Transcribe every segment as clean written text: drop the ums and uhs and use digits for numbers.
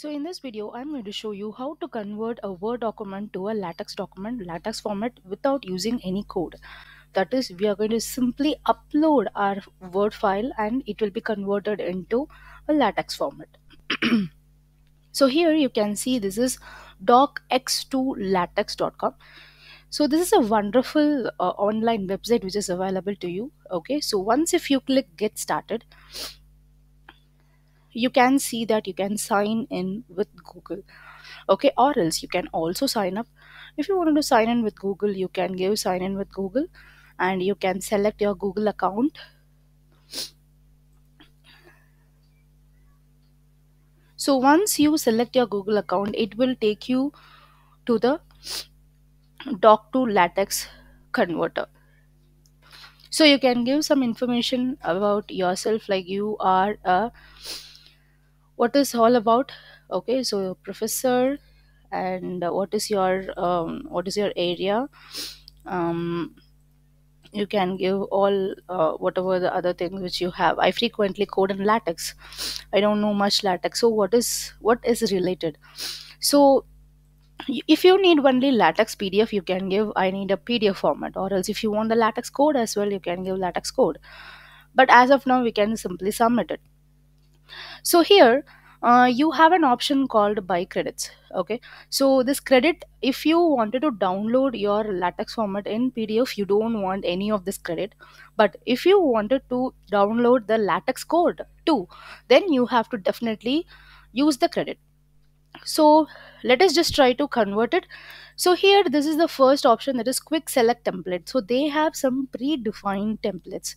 So in this video, I'm going to show you how to convert a Word document to a LaTeX document, LaTeX format without using any code. That is, we are going to simply upload our Word file and it will be converted into a LaTeX format. So here you can see this is docx2latex.com. So this is a wonderful online website which is available to you. Okay, so once if you click get started, you can see that you can sign in with Google. Okay, or else you can also sign up. If you wanted to sign in with Google, you can give sign in with Google and you can select your Google account. So once you select your Google account, it will take you to the doc to latex converter. So you can give some information about yourself, like you are a what is all about. Okay, so professor, and what is your area. um, you can give all whatever the other things which you have. I frequently code in latex. I don't know much latex, so what is related. So if you need only latex PDF, you can give I need a PDF format, or else if you want the latex code as well, you can give latex code. But as of now, we can simply submit it. So here you have an option called buy credits. Okay, so this credit, if you wanted to download your latex format in PDF, you don't want any of this credit. But if you wanted to download the latex code too, then you have to definitely use the credit. So let us just try to convert it. So here this is the first option, that is quick select template. So they have some predefined templates.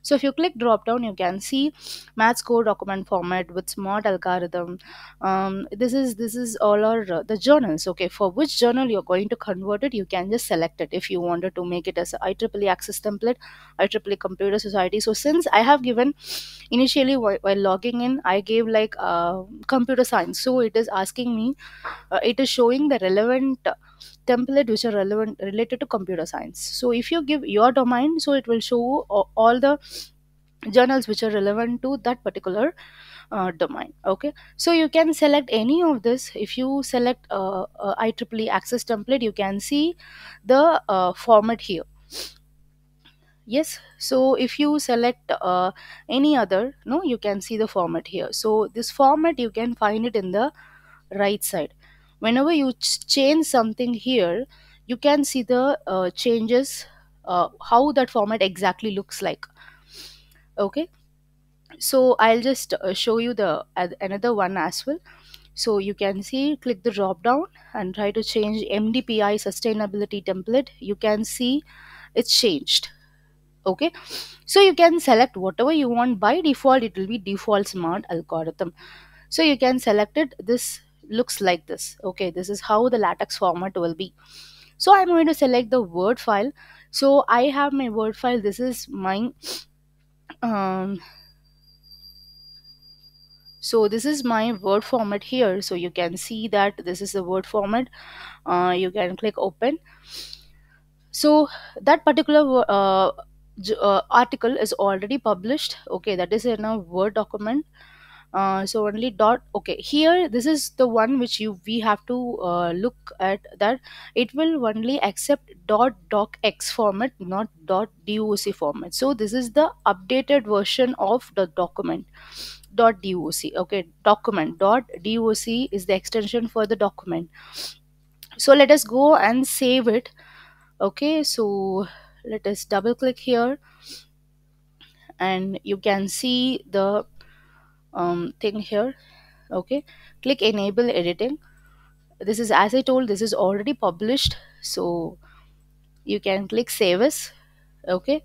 So if you click drop down, you can see maths core document format with smart algorithm. This is all our the journals. Okay, for which journal you're going to convert it, you can just select it. If you wanted to make it as a IEEE access template, IEEE computer society. So since I have given initially while logging in, I gave like computer science, so it is asking me, it is showing the relevant template which are relevant related to computer science. So if you give your domain, so it will show all the journals which are relevant to that particular domain. Okay, so you can select any of this. If you select IEEE access template, you can see the format here. Yes, so if you select any other, no, you can see the format here. So this format you can find it in the right side. Whenever you change something here, you can see the changes, how that format exactly looks like. Okay, so I'll just show you the another one as well. So you can see, click the drop down and try to change MDPI sustainability template. You can see it's changed. Okay, so you can select whatever you want. By default it will be default smart algorithm, so you can select it. This looks like this. Okay, this is how the latex format will be. So I'm going to select the Word file. So I have my Word file. This is my um so this is my Word format here. So you can see that this is the Word format. You can click open. So that particular article is already published. Okay, that is in a Word document. So only dot. Okay, here this is the one which you we have to look at, that it will only accept dot docx format, not dot doc format. So this is the updated version of the document, dot doc. Okay, document dot doc is the extension for the document. So let us go and save it. Okay, so let us double click here and you can see the thing here. Okay, click enable editing. This is, as I told, this is already published, so you can click save as. Okay,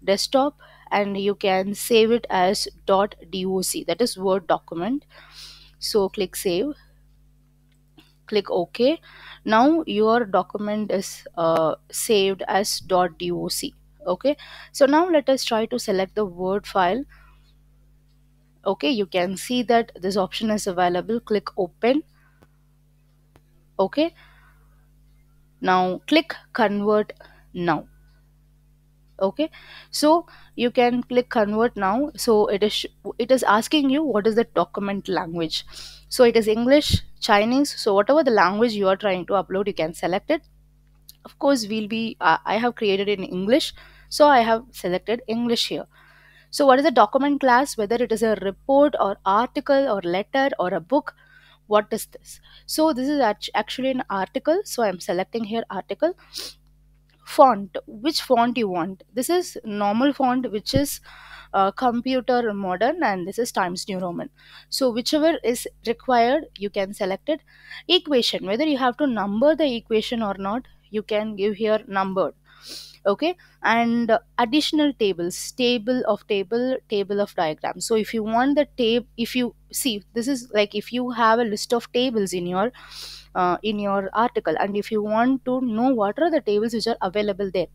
desktop, and you can save it as doc, that is Word document. So click save, click OK. Now your document is saved as doc. Okay, so now let us try to select the Word file. Okay, you can see that this option is available. Click open. Okay, now click convert now. Okay, so you can click convert now. So it is asking you what is the document language. So it is English, Chinese, so whatever the language you are trying to upload, you can select it. Of course, we'll be I have created in English, so I have selected English here. So what is the document class, whether it is a report or article or letter or a book, what is this? So this is actually an article, so I'm selecting here article. Font, which font you want? This is normal font, which is computer modern, and this is Times New Roman. So whichever is required, you can select it. Equation, whether you have to number the equation or not, you can give here numbered. Okay, and additional tables, table of diagrams. So if you want the table, if you see, this is like if you have a list of tables in your article, and if you want to know what are the tables which are available there,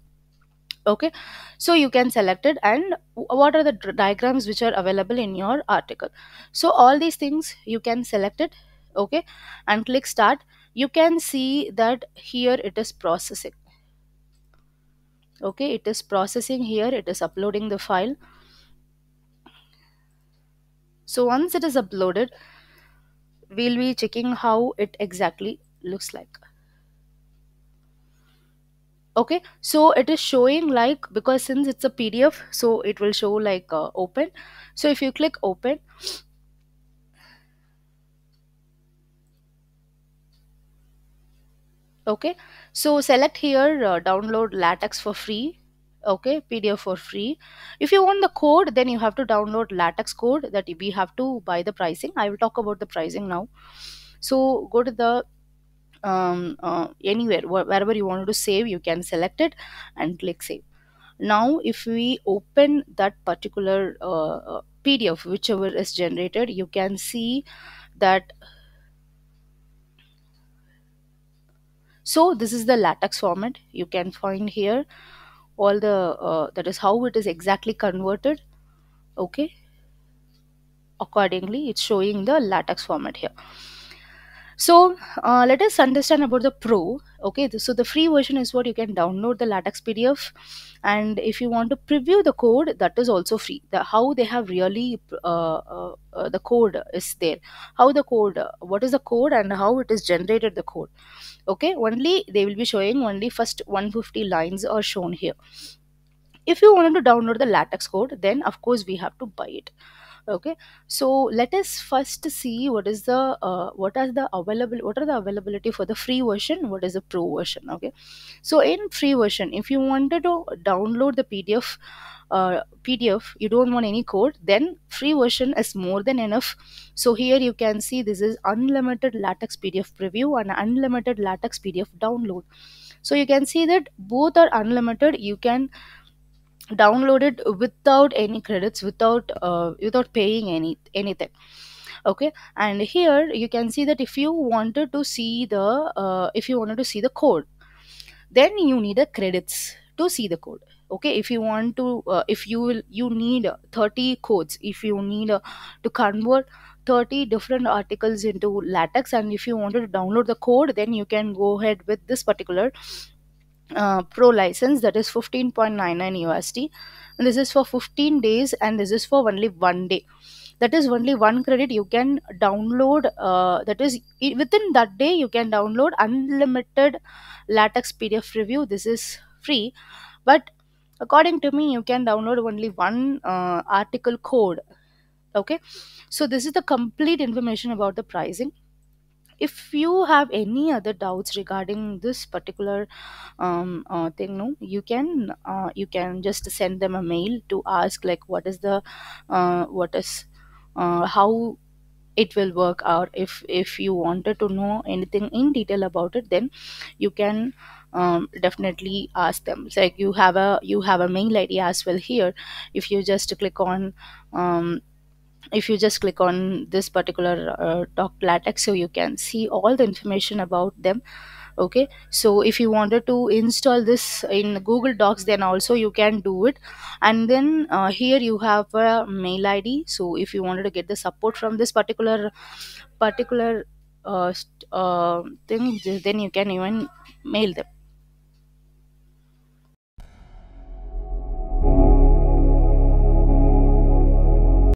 okay, so you can select it, and what are the diagrams which are available in your article. So all these things you can select it. Okay, and click start. You can see that here it is processing. Okay, it is processing here, it is uploading the file. So once it is uploaded, we'll be checking how it exactly looks like. Okay, so it is showing like, because since it's a PDF, so it will show like open. So if you click open, okay, so select here download Latex for free. Okay, PDF for free. If you want the code, then you have to download Latex code, that we have to buy the pricing. I will talk about the pricing now. So go to the anywhere wherever you wanted to save, you can select it and click save. Now if we open that particular PDF whichever is generated, you can see that. So this is the Latex format. You can find here all the that is how it is exactly converted. Okay, accordingly it's showing the Latex format here. So let us understand about the pro. Okay, so the free version is what you can download the Latex PDF, and if you want to preview the code, that is also free. How they have really the code is there, how the code, what is the code and how it is generated the code. Okay, only they will be showing only first 150 lines are shown here. If you wanted to download the Latex code, then of course we have to buy it. Okay, so let us first see what is the what are the availability for the free version, what is the pro version. Okay, so in free version, if you wanted to download the PDF, you don't want any code, then free version is more than enough. So here you can see this is unlimited Latex PDF preview and unlimited Latex PDF download. So you can see that both are unlimited. You can download it without any credits, without paying anything. Okay, and here you can see that if you wanted to see the code, then you need a credits to see the code. Okay, if you want to if you will you need 30 codes, if you need to convert 30 different articles into Latex, and if you wanted to download the code, then you can go ahead with this particular pro license, that is 15.99 USD, and this is for 15 days, and this is for only 1 day. That is only one credit you can download, within that day you can download unlimited Latex PDF review. This is free, but according to me you can download only one article code. Okay, so this is the complete information about the pricing. If you have any other doubts regarding this particular thing, no, you can just send them a mail to ask like what is how it will work out. If you wanted to know anything in detail about it, then you can definitely ask them. It's like you have a mail ID as well here. If you just click on this particular doc Latex, so you can see all the information about them. Okay, so if you wanted to install this in Google Docs, then also you can do it. And then here you have a mail ID, so if you wanted to get the support from this particular thing, then you can even mail them.